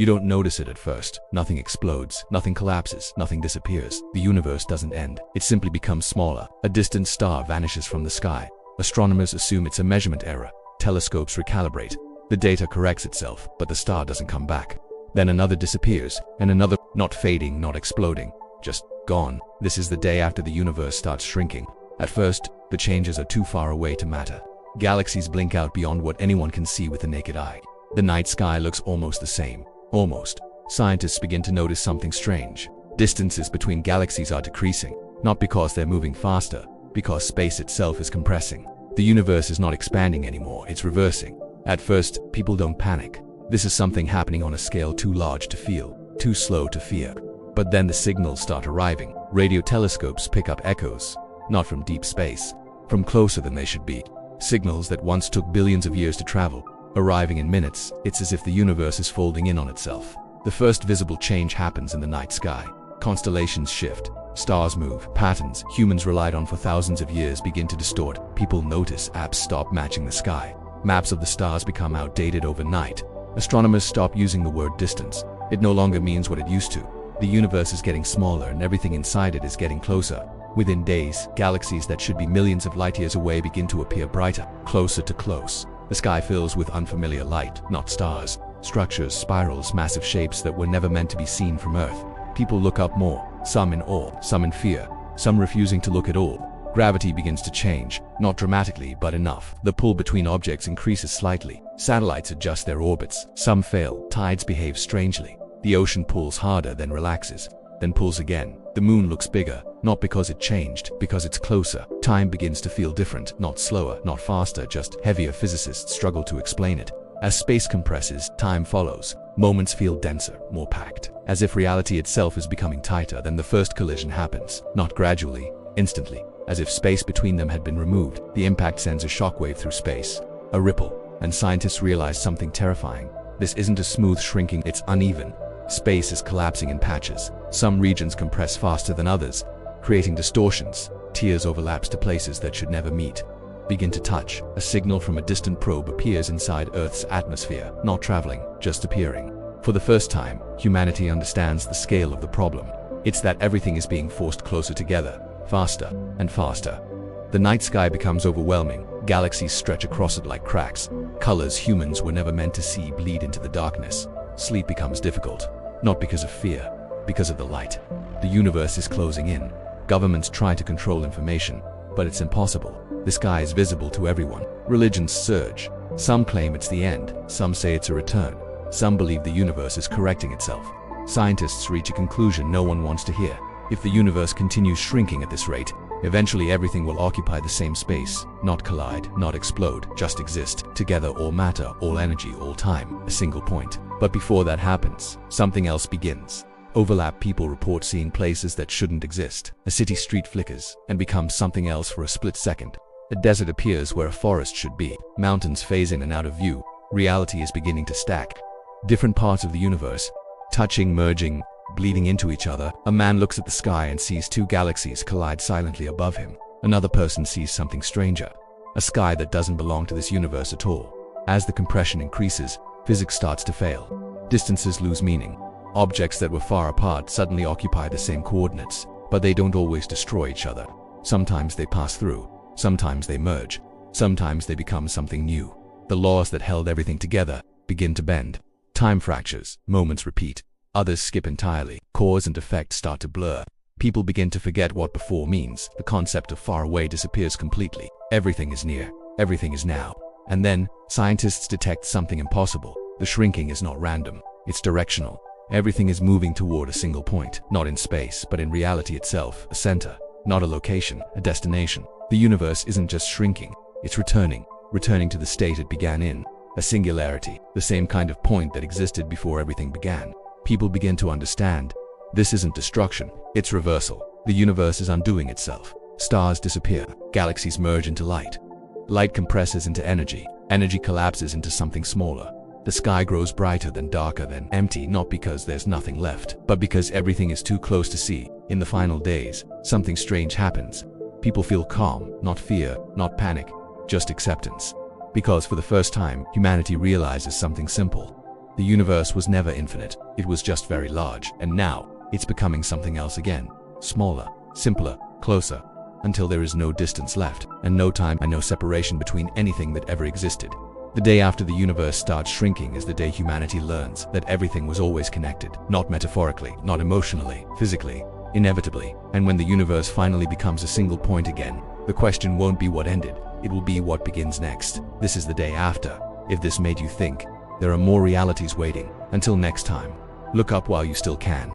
You don't notice it at first. Nothing explodes, nothing collapses, nothing disappears. The universe doesn't end. It simply becomes smaller. A distant star vanishes from the sky. Astronomers assume it's a measurement error. Telescopes recalibrate. The data corrects itself, but the star doesn't come back. Then another disappears, and another, not fading, not exploding, just gone. This is the day after the universe starts shrinking. At first, the changes are too far away to matter. Galaxies blink out beyond what anyone can see with the naked eye. The night sky looks almost the same. Almost. Scientists begin to notice something strange. Distances between galaxies are decreasing, not because they're moving faster, because space itself is compressing. The universe is not expanding anymore, it's reversing. At first, people don't panic. This is something happening on a scale too large to feel, too slow to fear. But then the signals start arriving. Radio telescopes pick up echoes, not from deep space, from closer than they should be. Signals that once took billions of years to travel, arriving in minutes. It's as if the universe is folding in on itself. The first visible change happens in the night sky. Constellations shift, stars move, patterns humans relied on for thousands of years begin to distort. People notice apps stop matching the sky. Maps of the stars become outdated overnight. Astronomers stop using the word distance. It no longer means what it used to. The universe is getting smaller and everything inside it is getting closer. Within days, galaxies that should be millions of light years away begin to appear brighter, closer to close. The sky fills with unfamiliar light, not stars. Structures, spirals, massive shapes that were never meant to be seen from Earth. People look up more, some in awe, some in fear, some refusing to look at all. Gravity begins to change, not dramatically, but enough. The pull between objects increases slightly. Satellites adjust their orbits. Some fail. Tides behave strangely. The ocean pulls harder, then relaxes, then pulls again. The moon looks bigger, not because it changed, because it's closer. Time begins to feel different, not slower, not faster, just heavier. Physicists struggle to explain it. As space compresses, time follows. Moments feel denser, more packed, as if reality itself is becoming tighter. Then the first collision happens, not gradually, instantly, as if space between them had been removed. The impact sends a shockwave through space, a ripple, and scientists realize something terrifying. This isn't a smooth shrinking, it's uneven. Space is collapsing in patches. Some regions compress faster than others, creating distortions. Tears overlaps to places that should never meet. Begin to touch. A signal from a distant probe appears inside Earth's atmosphere, not traveling, just appearing. For the first time, humanity understands the scale of the problem. It's that everything is being forced closer together, faster and faster. The night sky becomes overwhelming. Galaxies stretch across it like cracks. Colors humans were never meant to see bleed into the darkness. Sleep becomes difficult, not because of fear, because of the light. The universe is closing in. Governments try to control information, but it's impossible. The sky is visible to everyone. Religions surge. Some claim it's the end. Some say it's a return. Some believe the universe is correcting itself. Scientists reach a conclusion no one wants to hear. If the universe continues shrinking at this rate, eventually everything will occupy the same space, not collide, not explode, just exist, together, all matter, all energy, all time, a single point. But before that happens, something else begins. Overlap. People report seeing places that shouldn't exist. A city street flickers and becomes something else for a split second. A desert appears where a forest should be. Mountains phase in and out of view. Reality is beginning to stack. Different parts of the universe, touching, merging, bleeding into each other. A man looks at the sky and sees two galaxies collide silently above him. Another person sees something stranger. A sky that doesn't belong to this universe at all. As the compression increases, physics starts to fail. Distances lose meaning. Objects that were far apart suddenly occupy the same coordinates, but they don't always destroy each other. Sometimes they pass through. Sometimes they merge. Sometimes they become something new. The laws that held everything together begin to bend. Time fractures. Moments repeat. Others skip entirely. Cause and effect start to blur. People begin to forget what before means. The concept of far away disappears completely. Everything is near. Everything is now. And then, scientists detect something impossible. The shrinking is not random. It's directional. Everything is moving toward a single point, not in space, but in reality itself, a center, not a location, a destination. The universe isn't just shrinking, it's returning to the state it began in, a singularity, the same kind of point that existed before everything began. People begin to understand. This isn't destruction, it's reversal. The universe is undoing itself. Stars disappear, galaxies merge into light. Light compresses into energy, energy collapses into something smaller. The sky grows brighter, then darker, then empty, not because there's nothing left, but because everything is too close to see. In the final days, something strange happens. People feel calm, not fear, not panic, just acceptance. Because for the first time, humanity realizes something simple. The universe was never infinite, it was just very large, and now, it's becoming something else again. Smaller, simpler, closer, until there is no distance left, and no time and no separation between anything that ever existed. The day after the universe starts shrinking is the day humanity learns that everything was always connected, not metaphorically, not emotionally, physically, inevitably. And when the universe finally becomes a single point again, the question won't be what ended, it will be what begins next. This is the day after. If this made you think, there are more realities waiting. Until next time, look up while you still can.